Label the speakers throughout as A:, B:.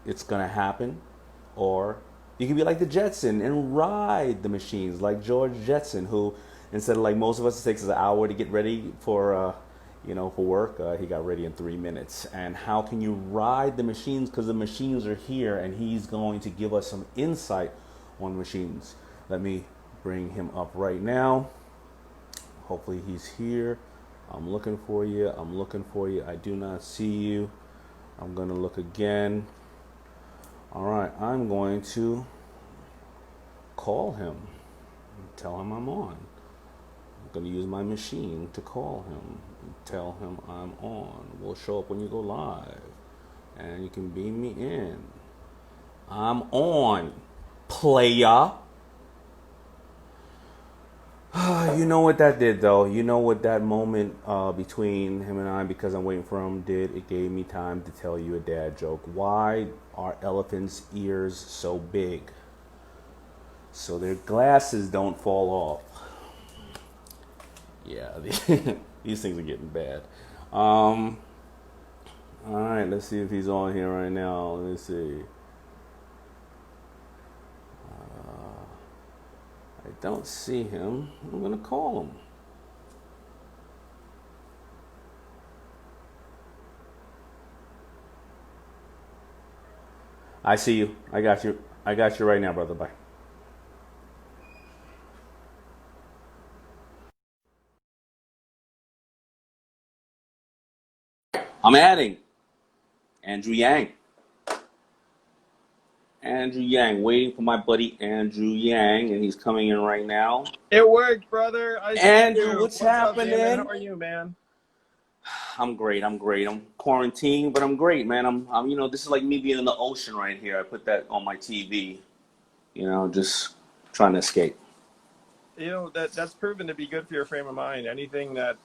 A: it's gonna happen, or you can be like the Jetson and ride the machines, like George Jetson, who instead of like most of us, it takes us an hour to get ready for for work. He got ready in 3 minutes. And how can you ride the machines? Because the machines are here, and he's going to give us some insight on the machines. Let me bring him up right now. Hopefully he's here. I'm looking for you. I'm looking for you. I do not see you. I'm going to look again. All right, I'm going to call him. Tell him I'm on. I'm going to use my machine to call him. Tell him I'm on. We'll show up when you go live. And you can beam me in. I'm on, playa. You know what that did, though? You know what that moment between him and I, because I'm waiting for him, did? It gave me time to tell you a dad joke. Why are elephants' ears so big? So their glasses don't fall off. Yeah, these things are getting bad. All right, let's see if he's on here right now. Let me see. I don't see him. I'm going to call him. I see you. I got you. I got you right now, brother. Bye. I'm adding Andrew Yang. Andrew Yang, waiting for my buddy Andrew Yang, and he's coming in right now.
B: It worked, brother.
A: Andrew, what's happening?
B: Up, Daymond? How are you, man?
A: I'm great. I'm great. I'm quarantined, but I'm great, man. I'm this is like me being in the ocean right here. I put that on my TV, just trying to escape.
B: That's proven to be good for your frame of mind. Anything that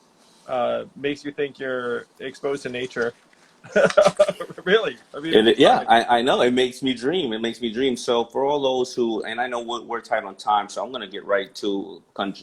B: makes you think you're exposed to nature. Really? I mean,
A: Yeah, I know. It makes me dream. It makes me dream. So for all those who, and I know we're tight on time, so I'm going to get right to, a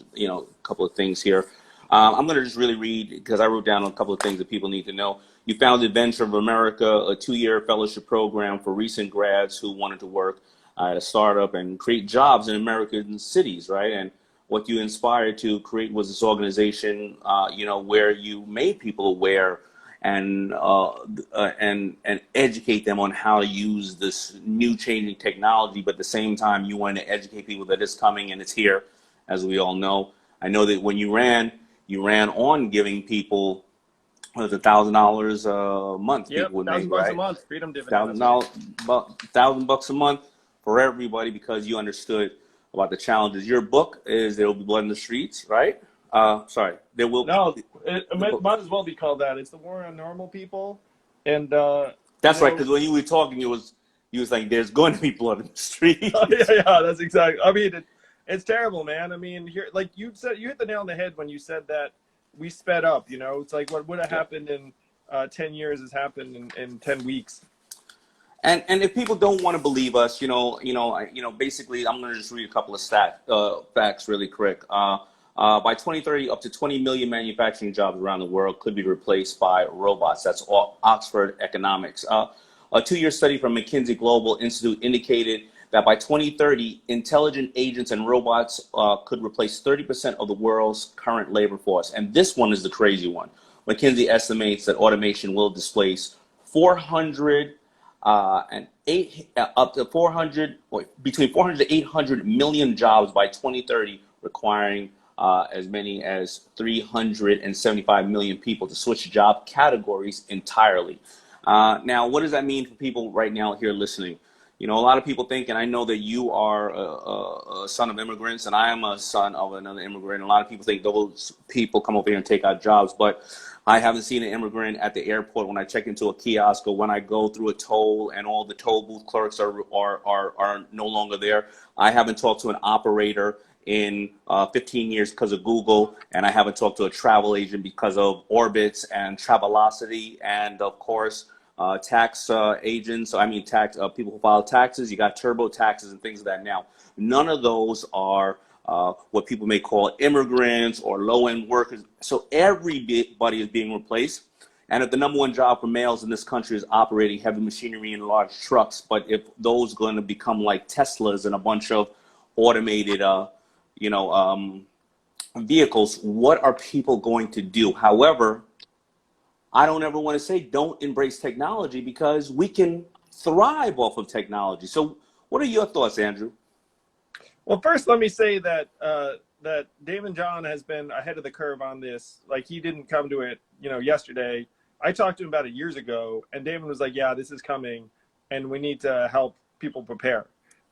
A: couple of things here. I'm going to just really read, because I wrote down a couple of things that people need to know. You founded Venture of America, a 2-year fellowship program for recent grads who wanted to work at a startup and create jobs in American cities, right? And what you inspired to create was this organization, where you made people aware and educate them on how to use this new changing technology. But at the same time, you want to educate people that it's coming and it's here, as we all know. I know that when you ran on giving people $1,000 a month.
B: Yep,
A: People would make,
B: $1,000
A: right?
B: a month, freedom dividend.
A: $1,000 a month for everybody, because you understood about the challenges. Your book is "There Will Be Blood in the Streets," right? Sorry, there will.
B: No, it might as well be called that. It's the war on normal people, and
A: that's right. Because when you were talking, you was like, "There's going to be blood in the streets."
B: yeah, that's exactly. I mean, it's terrible, man. I mean, here, like you said, you hit the nail on the head when you said that we sped up. It's like what would have happened in 10 years has happened in 10 weeks.
A: And if people don't want to believe us, basically, I'm going to just read a couple of facts really quick. By 2030, up to 20 million manufacturing jobs around the world could be replaced by robots. That's Oxford Economics. A 2-year study from McKinsey Global Institute indicated that by 2030, intelligent agents and robots could replace 30% of the world's current labor force. And this one is the crazy one. McKinsey estimates that automation will displace 400 between 400 to 800 million jobs by 2030, requiring as many as 375 million people to switch job categories entirely. Now, what does that mean for people right now here listening? A lot of people think, and I know that you are a son of immigrants, and I am a son of another immigrant. A lot of people think those people come over here and take our jobs, but I haven't seen an immigrant at the airport when I check into a kiosk, or when I go through a toll and all the toll booth clerks are no longer there. I haven't talked to an operator in 15 years because of Google, and I haven't talked to a travel agent because of Orbitz and Travelocity, and of course, tax agents, people who file taxes. You got turbo taxes and things of that. Now, none of those are what people may call immigrants or low-end workers. So everybody is being replaced. And if the number one job for males in this country is operating heavy machinery and large trucks, but if those are going to become like Teslas and a bunch of automated, vehicles, what are people going to do? However, I don't ever want to say don't embrace technology, because we can thrive off of technology. So what are your thoughts, Andrew?
B: Well, first, let me say that that Daymond John has been ahead of the curve on this. Like, he didn't come to it, yesterday. I talked to him about it years ago, and Daymond was like, "Yeah, this is coming, and we need to help people prepare."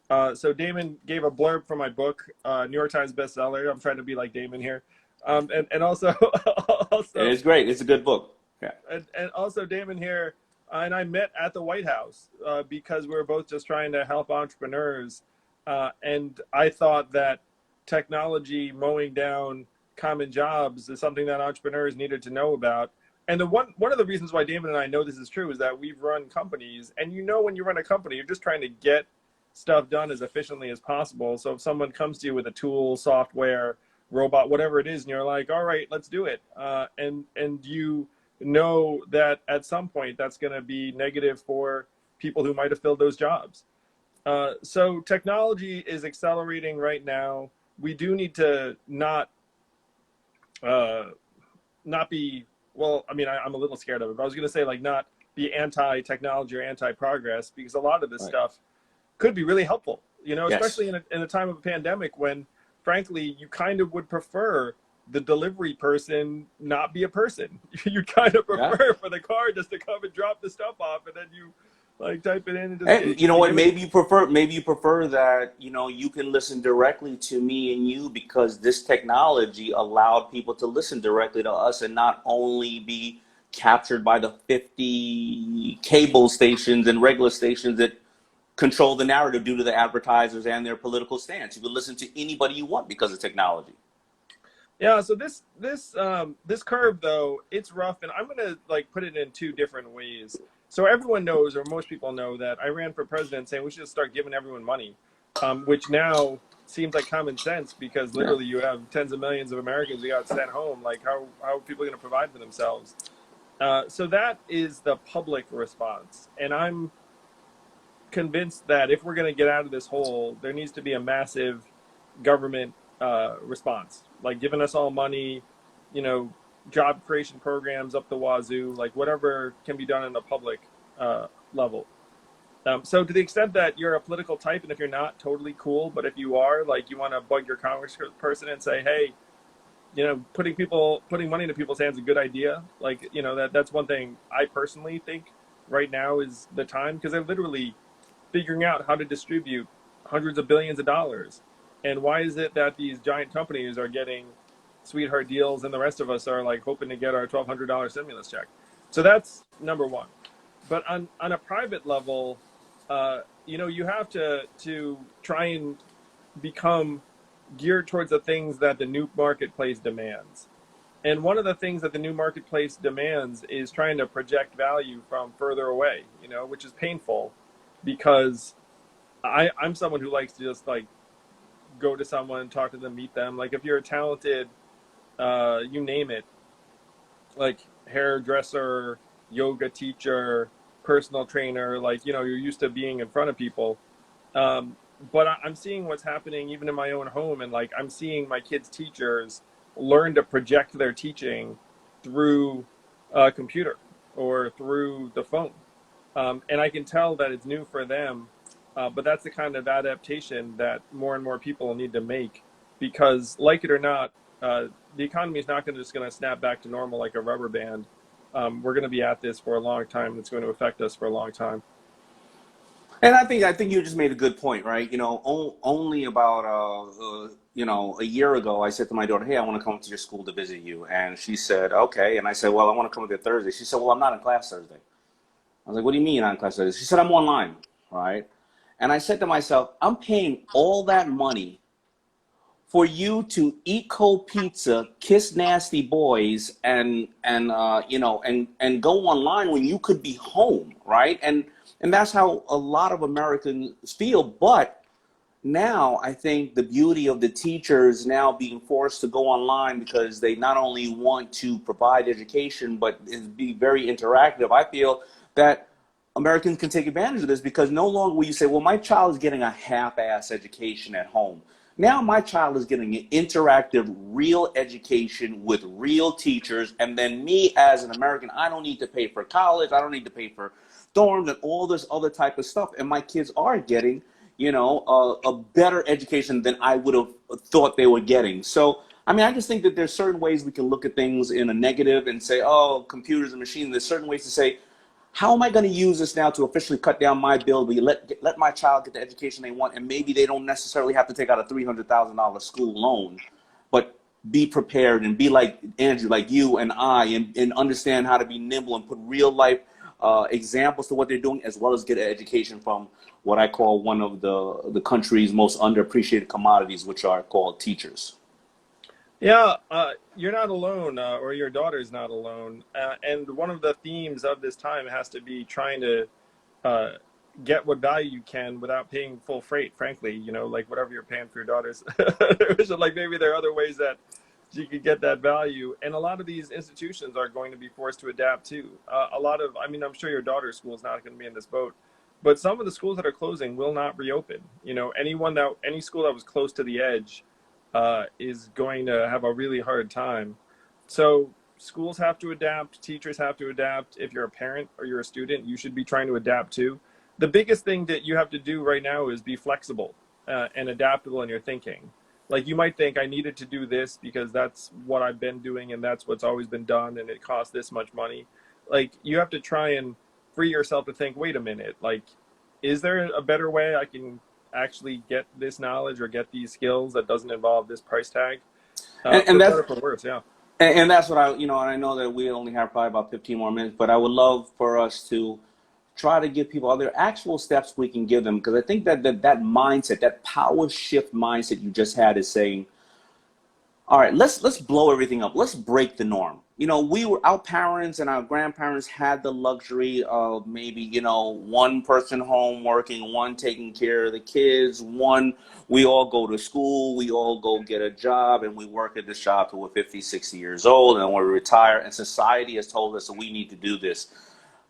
B: So Daymond gave a blurb for my book, New York Times bestseller. I'm trying to be like Daymond here, and also,
A: It's great. It's a good book. Yeah.
B: And also Daymond here and I met at the White House because we were both just trying to help entrepreneurs. And I thought that technology mowing down common jobs is something that entrepreneurs needed to know about. And one of the reasons why Daymond and I know this is true is that we've run companies, and when you run a company, you're just trying to get stuff done as efficiently as possible. So if someone comes to you with a tool, software, robot, whatever it is, and you're like, all right, let's do it. And you know that at some point that's going to be negative for people who might have filled those jobs. So technology is accelerating right now. We do need to not be, well, I mean, I'm a little scared of it, but I was going to say, like, not be anti-technology or anti-progress, because a lot of this stuff could be really helpful, especially in a time of a pandemic when, frankly, you kind of would prefer the delivery person not be a person. You kind of prefer for the car just to come and drop the stuff off, and then you like type it in.
A: And you know what? Maybe you prefer that, you can listen directly to me and you, because this technology allowed people to listen directly to us and not only be captured by the 50 cable stations and regular stations that control the narrative due to the advertisers and their political stance. You can listen to anybody you want because of technology.
B: Yeah, so this curve, though, it's rough, and I'm gonna put it in two different ways. So everyone knows, or most people know, that I ran for president saying we should just start giving everyone money, which now seems like common sense, because literally you have tens of millions of Americans who got sent home. Like, how are people going to provide for themselves? So that is the public response, and I'm convinced that if we're going to get out of this hole, there needs to be a massive government response, like giving us all money, job creation programs up the wazoo, like whatever can be done in the public level. So to the extent that you're a political type, and if you're not, totally cool, but if you are, like, you want to bug your congressperson and say, hey, putting money into people's hands is a good idea. Like, that's one thing I personally think right now is the time, because they're literally figuring out how to distribute hundreds of billions of dollars. And why is it that these giant companies are getting sweetheart deals and the rest of us are like hoping to get our $1,200 stimulus check? So that's number one. But on a private level, you have to try and become geared towards the things that the new marketplace demands. And one of the things that the new marketplace demands is trying to project value from further away, which is painful, because I'm someone who likes to just go to someone, talk to them, meet them. Like, if you're a talented, you name it, like hairdresser, yoga teacher, personal trainer, you're used to being in front of people. But I'm seeing what's happening even in my own home, and I'm seeing my kids' teachers learn to project their teaching through a computer or through the phone. And I can tell that it's new for them. But that's the kind of adaptation that more and more people need to make, because, like it or not, the economy is not just going to snap back to normal like a rubber band. We're going to be at this for a long time. It's going to affect us for a long time.
A: And I think you just made a good point, right? Only about a year ago, I said to my daughter, "Hey, I want to come to your school to visit you," and she said, "Okay." And I said, "Well, I want to come there Thursday." She said, "Well, I'm not in class Thursday." I was like, "What do you mean you're not in class Thursday?" She said, "I'm online," right? And I said to myself, I'm paying all that money for you to eat cold pizza, kiss nasty boys, and go online when you could be home, right? And that's how a lot of Americans feel. But now I think the beauty of the teachers now being forced to go online because they not only want to provide education, but be very interactive. I feel that Americans can take advantage of this because no longer will you say, well, my child is getting a half-ass education at home. Now my child is getting an interactive, real education with real teachers. And then me as an American, I don't need to pay for college. I don't need to pay for dorms and all this other type of stuff. And my kids are getting, a better education than I would have thought they were getting. So, I mean, I just think that there's certain ways we can look at things in a negative and say, oh, computers and machines. There's certain ways to say, how am I going to use this now to officially cut down my bill? But let my child get the education they want, and maybe they don't necessarily have to take out a $300,000 school loan, but be prepared and be like Andrew, like you and I, and understand how to be nimble and put real life examples to what they're doing, as well as get an education from what I call one of the country's most underappreciated commodities, which are called teachers.
B: Yeah, you're not alone, or your daughter's not alone. And one of the themes of this time has to be trying to get what value you can without paying full freight, frankly, like whatever you're paying for your daughters. So like maybe there are other ways that you could get that value. And a lot of these institutions are going to be forced to adapt too. I'm sure your daughter's school is not going to be in this boat, but some of the schools that are closing will not reopen. Any school that was close to the edge is going to have a really hard time. So schools have to adapt, teachers have to adapt. If you're a parent or you're a student, you should be trying to adapt too. The biggest thing that you have to do right now is be flexible and adaptable in your thinking. Like you might think I needed to do this because that's what I've been doing and that's what's always been done and it costs this much money. Like you have to try and free yourself to think, wait a minute, like, is there a better way I can actually get this knowledge or get these skills that doesn't involve this price tag?
A: And that's
B: for worse, yeah.
A: And that's what and I know that we only have probably about 15 more minutes, but I would love for us to try to give people other actual steps we can give them, because I think that mindset, that power shift mindset you just had is saying, all right, let's blow everything up. Let's break the norm. Our parents and our grandparents had the luxury of maybe, one person home working, one taking care of the kids, we all go to school, we all go get a job, and we work at this job till we're 50, 60 years old, and then we retire, and society has told us that we need to do this.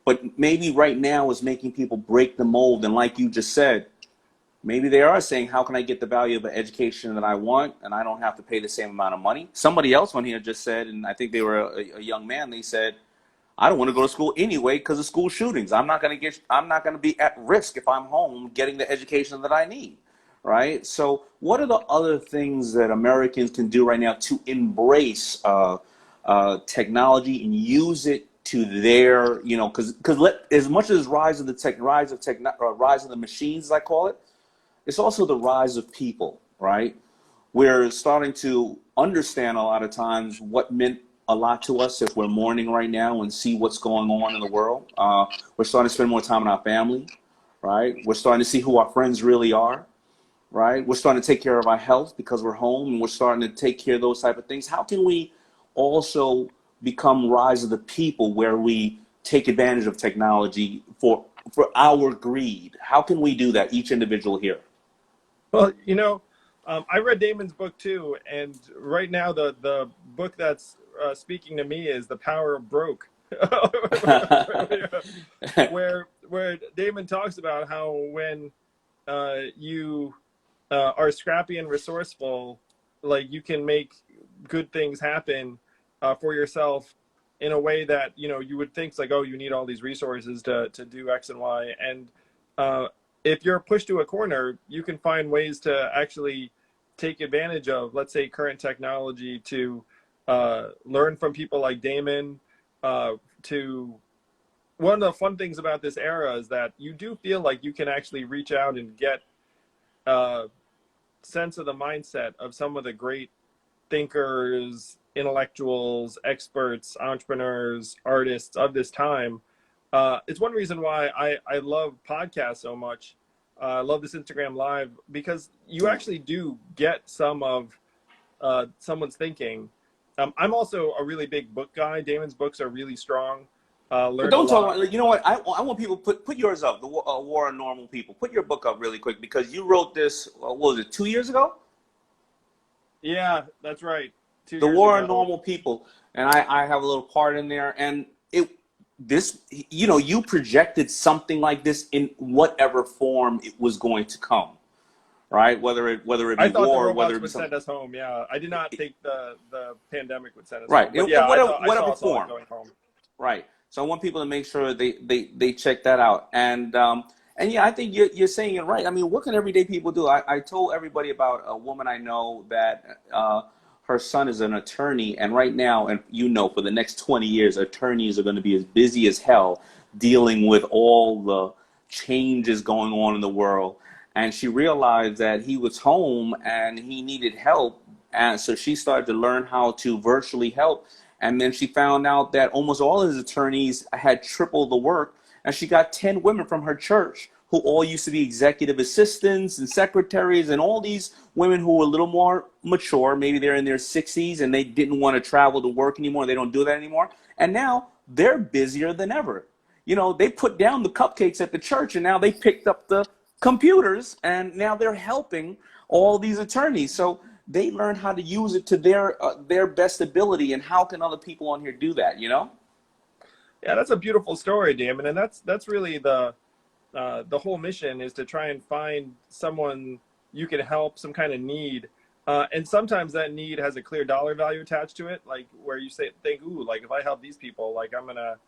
A: But maybe right now is making people break the mold, and like you just said, maybe they are saying, how can I get the value of an education that I want and I don't have to pay the same amount of money? Somebody else on here just said, and I think they were a young man, they said, I don't want to go to school anyway because of school shootings. I'm not going to be at risk if I'm home getting the education that I need, right? So what are the other things that Americans can do right now to embrace technology and use it to their, because as much as rise of the machines, as I call it, it's also the rise of people, right? We're starting to understand a lot of times what meant a lot to us if we're mourning right now and see what's going on in the world. We're starting to spend more time with our family, right? We're starting to see who our friends really are, right? We're starting to take care of our health because we're home, and we're starting to take care of those type of things. How can we also become rise of the people where we take advantage of technology for our greed? How can we do that, each individual here?
B: Well, I read Daymond's book too, and right now the book that's speaking to me is The Power of Broke, where Daymond talks about how when you are scrappy and resourceful, like you can make good things happen for yourself in a way that you would think like, oh, you need all these resources to do X and Y, and if you're pushed to a corner, you can find ways to actually take advantage of, let's say, current technology to learn from people like Daymond. One of the fun things about this era is that you do feel like you can actually reach out and get a sense of the mindset of some of the great thinkers, intellectuals, experts, entrepreneurs, artists of this time. It's one reason why I love podcasts so much. I love this Instagram Live, because you actually do get some of someone's thinking. I'm also a really big book guy. Daymond's books are really strong.
A: But
B: Learned a
A: don't talk
B: lot.
A: about, you know what? I want people, put yours up, the War on Normal People. Put your book up really quick because you wrote this, what was it, 2 years ago?
B: Yeah, that's right. two
A: The
B: years
A: War on
B: ago.
A: Normal People. And I have a little part in there. And this, you projected something like this in whatever form it was going to come, right? Whether it
B: I
A: be
B: thought the
A: war, whether
B: robots
A: it be
B: would
A: something,
B: send us home. Yeah, I did not think the pandemic would send us
A: right?
B: home. But yeah, I
A: Whatever
B: saw it
A: form.
B: going home.
A: Right. So I want people to make sure they check that out. And yeah, I think you're saying it right. I mean, what can everyday people do? I told everybody about a woman I know that her son is an attorney, and right now, and for the next 20 years, attorneys are going to be as busy as hell dealing with all the changes going on in the world. And she realized that he was home and he needed help, and so she started to learn how to virtually help. And then she found out that almost all of his attorneys had triple the work. And she got 10 women from her church who all used to be executive assistants and secretaries, and all these women who were a little more mature. Maybe they're in their 60s and they didn't want to travel to work anymore. They don't do that anymore. And now they're busier than ever. They put down the cupcakes at the church and now they picked up the computers and now they're helping all these attorneys. So they learn how to use it to their best ability. And how can other people on here do that?
B: Yeah, that's a beautiful story, Damon, and that's really the whole mission is to try and find someone you can help, some kind of need. And sometimes that need has a clear dollar value attached to it, like where you think, ooh, like if I help these people, like I'm gonna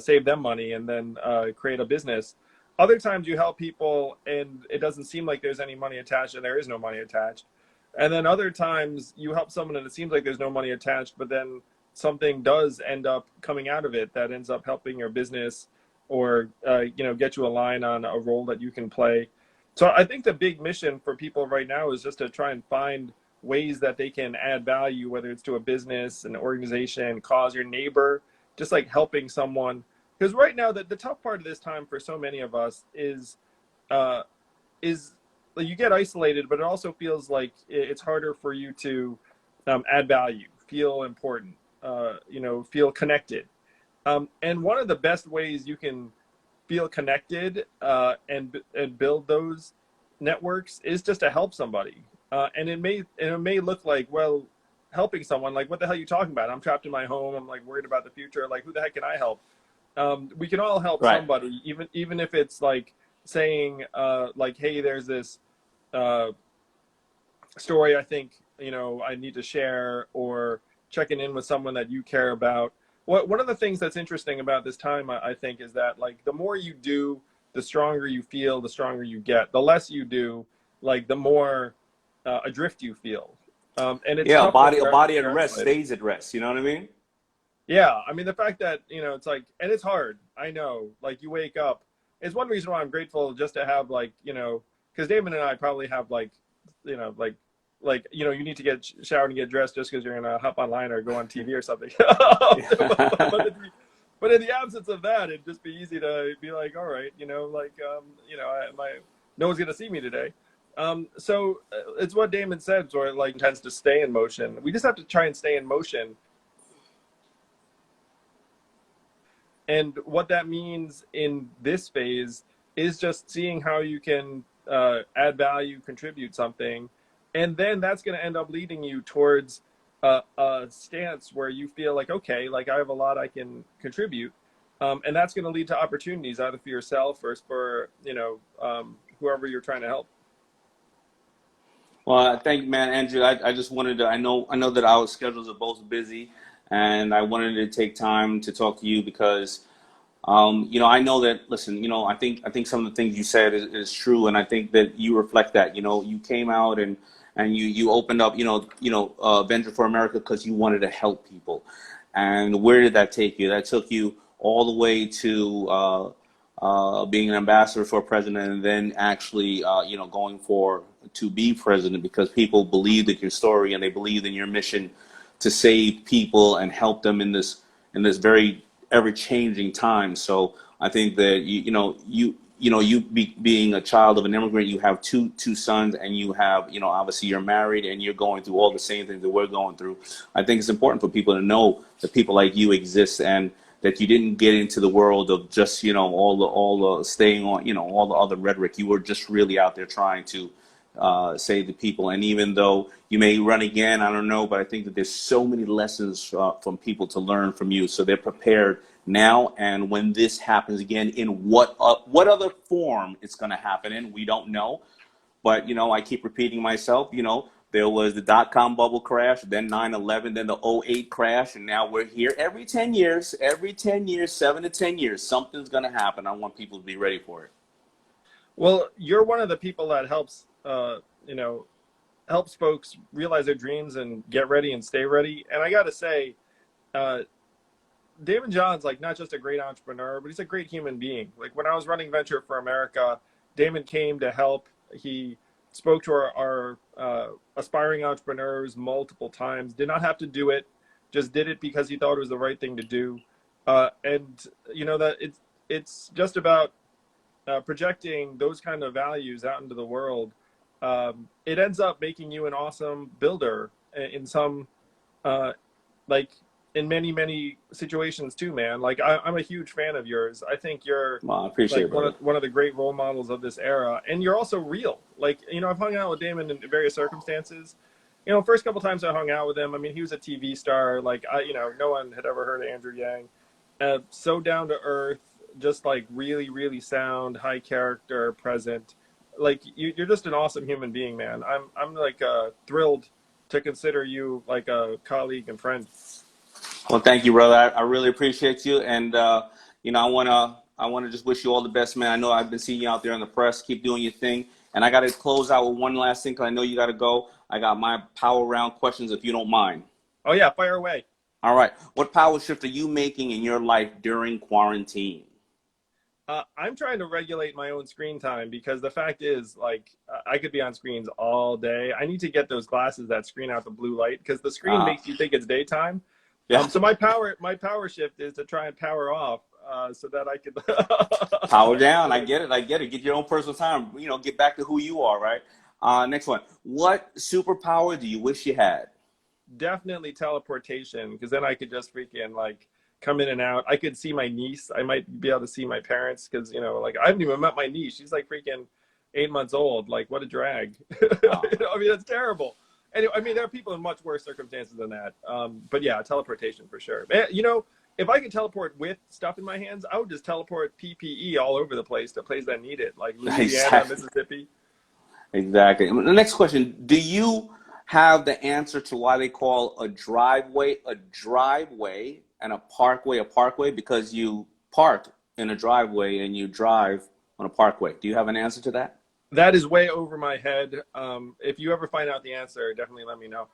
B: save them money and then create a business. Other times you help people and it doesn't seem like there's any money attached, and there is no money attached. And then other times you help someone and it seems like there's no money attached, but then something does end up coming out of it that ends up helping your business, or get you a line on a role that you can play. So I think the big mission for people right now is just to try and find ways that they can add value, whether it's to a business, an organization, cause, your neighbor, just like helping someone. Because right now, the tough part of this time for so many of us uh, is like you get isolated, but it also feels like it's harder for you to add value, feel important, feel connected. And one of the best ways you can feel connected and build those networks is just to help somebody. And it may look like, well, helping someone, like, what the hell are you talking about? I'm trapped in my home. I'm like worried about the future. Like, who the heck can I help? We can all help
A: Right.
B: somebody, even if it's like saying, like, hey, there's this story I think I need to share, or checking in with someone that you care about. One of the things that's interesting about this time, I think, is that like the more you do, the stronger you feel, the stronger you get. The less you do, like the more adrift you feel, and it's
A: Yeah,
B: tough when
A: a body at
B: you're
A: rest
B: isolated.
A: stays at rest. You know what I mean?
B: Yeah, I mean the fact that it's like, and it's hard. I know, like you wake up. It's one reason why I'm grateful just to have like because Damon and I probably have like you need to get showered and get dressed just because you're gonna hop online or go on TV or something. But in the absence of that, it'd just be easy to be like, all right, no one's gonna see me today. So it's what Damon said, sort of like tends to stay in motion. We just have to try and stay in motion. And what that means in this phase is just seeing how you can add value, contribute something, and then that's going to end up leading you towards a stance where you feel like, okay, like I have a lot I can contribute, and that's going to lead to opportunities either for yourself or for whoever you're trying to help.
A: Well, thank you, man, Andrew. I just wanted to. I know that our schedules are both busy, and I wanted to take time to talk to you because, I know that. Listen, I think some of the things you said is true, and I think that you reflect that. You came out and you opened up, Venture for America because you wanted to help people. And where did that take you? That took you all the way to being an ambassador for president, and then actually, going for to be president because people believed in your story and they believed in your mission to save people and help them in this very ever changing time. So I think that being a child of an immigrant, you have two sons, and you have obviously you're married and you're going through all the same things that we're going through. I think it's important for people to know that people like you exist, and that you didn't get into the world of just, all the staying on, all the other rhetoric. You were just really out there trying to save the people. And even though you may run again, I don't know, but I think that there's so many lessons from people to learn from you. So they're prepared now. And when this happens again, in what other form it's going to happen in, we don't know. But, I keep repeating myself, there was the dot-com bubble crash, then 9/11, then the '08 crash, and now we're here. Every 10 years, 7 to 10 years, something's going to happen. I want people to be ready for it.
B: Well, you're one of the people that helps, helps folks realize their dreams and get ready and stay ready. And I got to say, Daymond John's like not just a great entrepreneur, but he's a great human being. Like when I was running Venture for America, Daymond came to help. He spoke to our aspiring entrepreneurs multiple times, did not have to do it, just did it because he thought it was the right thing to do. And that it's just about projecting those kind of values out into the world. It ends up making you an awesome builder in some, in many, many situations too, man. Like I'm a huge fan of yours. I think you're
A: I appreciate
B: one of the great role models of this era. And you're also real. Like, I've hung out with Daymond in various circumstances. First couple times I hung out with him, I mean, he was a TV star. Like, no one had ever heard of Andrew Yang. So down to earth, just like really, really sound, high character, present. Like you're just an awesome human being, man. I'm like thrilled to consider you like a colleague and friend.
A: Well, thank you, brother. I really appreciate you. And, I want to just wish you all the best, man. I know I've been seeing you out there in the press. Keep doing your thing. And I got to close out with one last thing because I know you got to go. I got my power round questions, if you don't mind.
B: Oh, yeah. Fire away.
A: All right. What power shift are you making in your life during quarantine?
B: I'm trying to regulate my own screen time because the fact is, like, I could be on screens all day. I need to get those glasses that screen out the blue light because the screen makes you think it's daytime. Yeah. So my power shift is to try and power off so that I could
A: power down. I get it. Get your own personal time. Get back to who you are, right? Next one. What superpower do you wish you had?
B: Definitely teleportation, because then I could just freaking like come in and out. I could see my niece. I might be able to see my parents because like I haven't even met my niece. She's like freaking 8 months old. Like what a drag. Oh. I mean that's terrible. Anyway, I mean, there are people in much worse circumstances than that. But yeah, teleportation for sure. If I could teleport with stuff in my hands, I would just teleport PPE all over the place to places that need it, like Louisiana, exactly. Mississippi.
A: Exactly. The next question, do you have the answer to why they call a driveway and a parkway? Because you park in a driveway and you drive on a parkway. Do you have an answer to that?
B: That is way over my head. If you ever find out the answer, definitely let me know.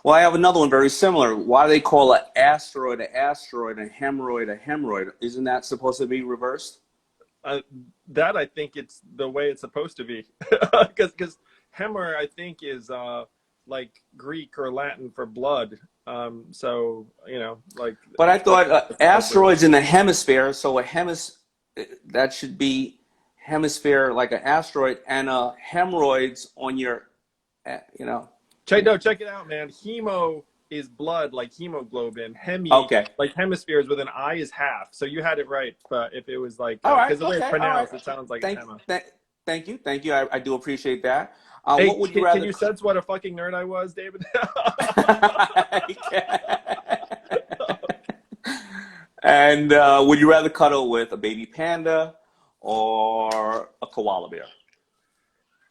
A: Well, I have another one very similar. Why do they call an asteroid, and hemorrhoid a hemorrhoid? Isn't that supposed to be reversed?
B: That I think it's the way it's supposed to be. Because hemor, I think, is like Greek or Latin for blood. So, like.
A: But I thought asteroids in the hemisphere, so that should be hemisphere like an asteroid, and hemorrhoids on your,
B: Check it out, man. Hemo is blood, like hemoglobin. Like hemispheres with an I is half. So you had it right, but if it was like, because the way it's pronounced, it sounds like
A: Thank you. I do appreciate that.
B: Hey, what would you rather? Can you sense what a fucking nerd I was, David?
A: And would you rather cuddle with a baby panda or a koala bear?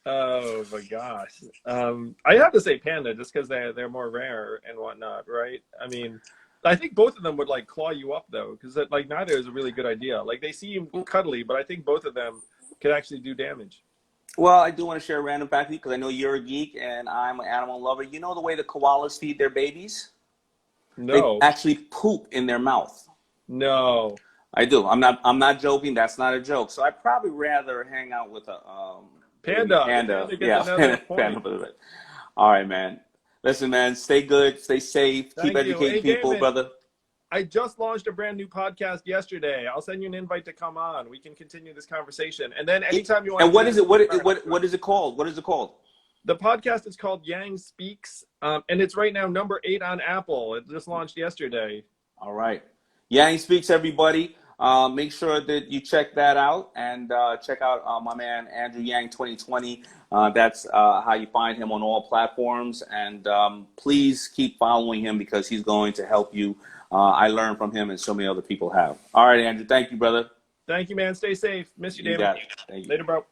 B: Oh my gosh. I have to say panda just because they're more rare and whatnot, right? I mean, I think both of them would like claw you up though, because like neither is a really good idea. Like they seem cuddly, but I think both of them could actually do damage.
A: Well, I do want to share a random fact with you because I know you're a geek and I'm an animal lover. You know the way the koalas feed their babies?
B: No.
A: They actually poop in their mouth.
B: No.
A: I do. I'm not joking. That's not a joke. So I'd probably rather hang out with a
B: panda.
A: Panda. All right, man. Listen, man. Stay good. Stay safe. Keep educating people,
B: Daymond,
A: brother.
B: I just launched a brand new podcast yesterday. I'll send you an invite to come on. We can continue this conversation. And then anytime you want.
A: And what is it? What is it called? What is it called?
B: The podcast is called Yang Speaks, and it's right now number 8 on Apple. It just launched yesterday.
A: All right. Yang Speaks, everybody. Make sure that you check that out and check out my man Andrew Yang 2020. That's how you find him on all platforms. And please keep following him because he's going to help you. I learned from him and so many other people have. All right, Andrew. Thank you, brother.
B: Thank you, man. Stay safe. Miss you, David.
A: Got it. Thank you.
B: Later, bro.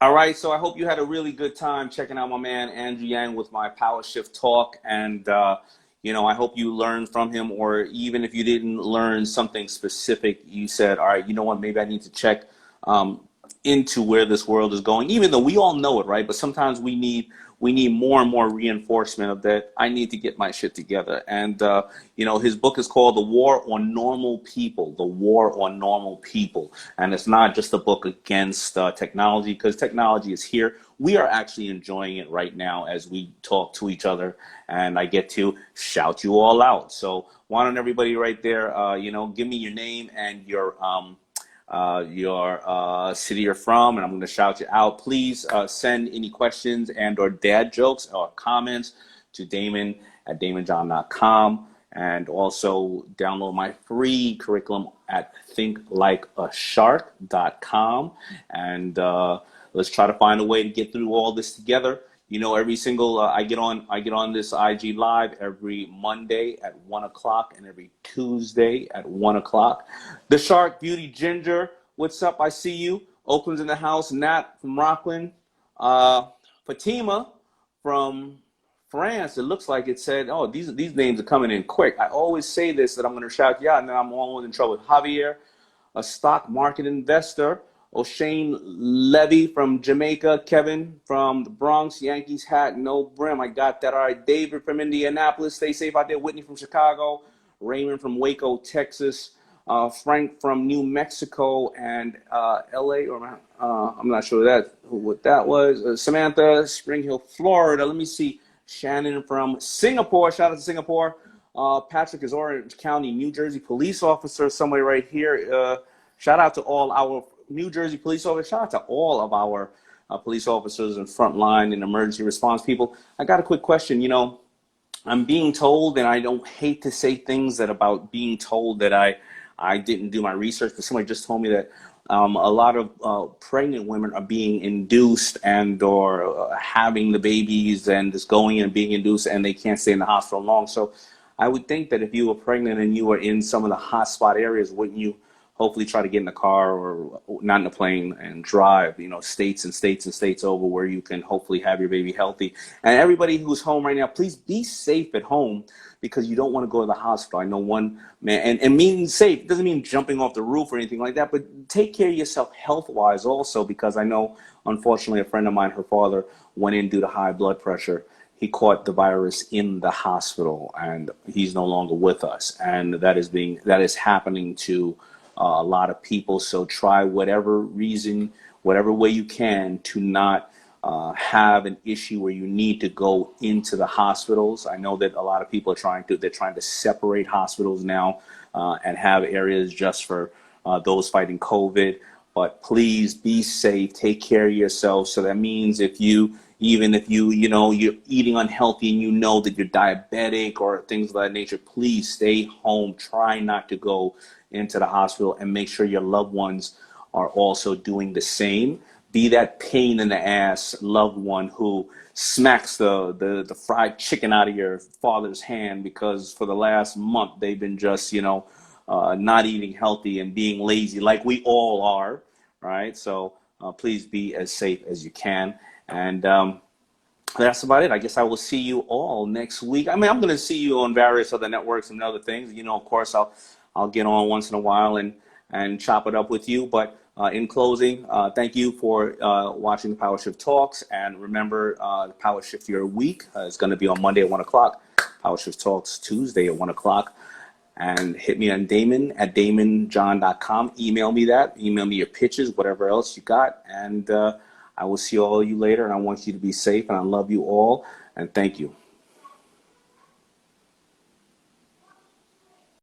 A: All right, so I hope you had a really good time checking out my man Andrew Yang with my Power Shift Talk, and I hope you learned from him, or even if you didn't learn something specific, you said, all right, you know what, maybe I need to check into where this world is going, even though we all know it, right? But sometimes we need more and more reinforcement of that. I need to get my shit together. And his book is called The War on Normal People. The War on Normal People. And it's not just a book against technology, because technology is here. We are actually enjoying it right now as we talk to each other, and I get to shout you all out. So why don't everybody right there, give me your name and your city you're from, and I'm going to shout you out. Please send any questions and or dad jokes or comments to Daymond at daymondjohn.com, and also download my free curriculum at thinklikeashark.com, and let's try to find a way to get through all this together. Every single I get on this IG live every Monday at 1:00 and every Tuesday at 1:00. The Shark Beauty Ginger, what's up? I see you. Oakland's in the house. Nat from Rockland. Fatima from France. It looks like it said, oh, these names are coming in quick. I always say this, that I'm going to shout you out, and then I'm always in trouble. Javier, a stock market investor. O'Shane Levy from Jamaica. Kevin from the Bronx. Yankees hat, no brim. I got that. All right. David from Indianapolis. Stay safe out there. Whitney from Chicago. Raymond from Waco, Texas. Frank from New Mexico and LA. Or I'm not sure what that was. Samantha, Spring Hill, Florida. Let me see. Shannon from Singapore. Shout out to Singapore. Patrick is Orange County, New Jersey police officer. Somewhere right here. Shout out to all our New Jersey police officers. Shout out to all of our police officers and frontline and emergency response people. I got a quick question. I'm being told, and I don't hate to say things about being told that I didn't do my research, but somebody just told me that a lot of pregnant women are being induced and or having the babies and just going and being induced, and they can't stay in the hospital long. So I would think that if you were pregnant and you were in some of the hotspot areas, wouldn't you hopefully try to get in the car or not in a plane and drive, states and states and states over where you can hopefully have your baby healthy. And everybody who's home right now, please be safe at home, because you don't want to go to the hospital. I know one man, and meaning safe doesn't mean jumping off the roof or anything like that, but take care of yourself health-wise also, because I know, unfortunately, a friend of mine, her father went in due to high blood pressure. He caught the virus in the hospital, and he's no longer with us. And that is happening to a lot of people. So try whatever way you can to not have an issue where you need to go into the hospitals. I know that a lot of people are they're trying to separate hospitals now and have areas just for those fighting COVID. But please be safe, take care of yourself. So that means even if you're eating unhealthy and you know that you're diabetic or things of that nature, please stay home. Try not to go into the hospital, and make sure your loved ones are also doing the same. Be that pain in the ass loved one who smacks the fried chicken out of your father's hand because for the last month they've been just not eating healthy and being lazy, like we all are, right? So please be as safe as you can. And that's about it. I guess I will see you all next week. I mean, I'm going to see you on various other networks and other things. Of course, I'll get on once in a while and chop it up with you. But in closing, thank you for watching the Power Shift Talks. And remember, the Power Shift Your Week is going to be on Monday at 1:00. Power Shift Talks Tuesday at 1:00. And hit me on Daymond at daymondjohn.com. Email me that. Email me your pitches, whatever else you got. And I will see all of you later. And I want you to be safe. And I love you all. And thank you.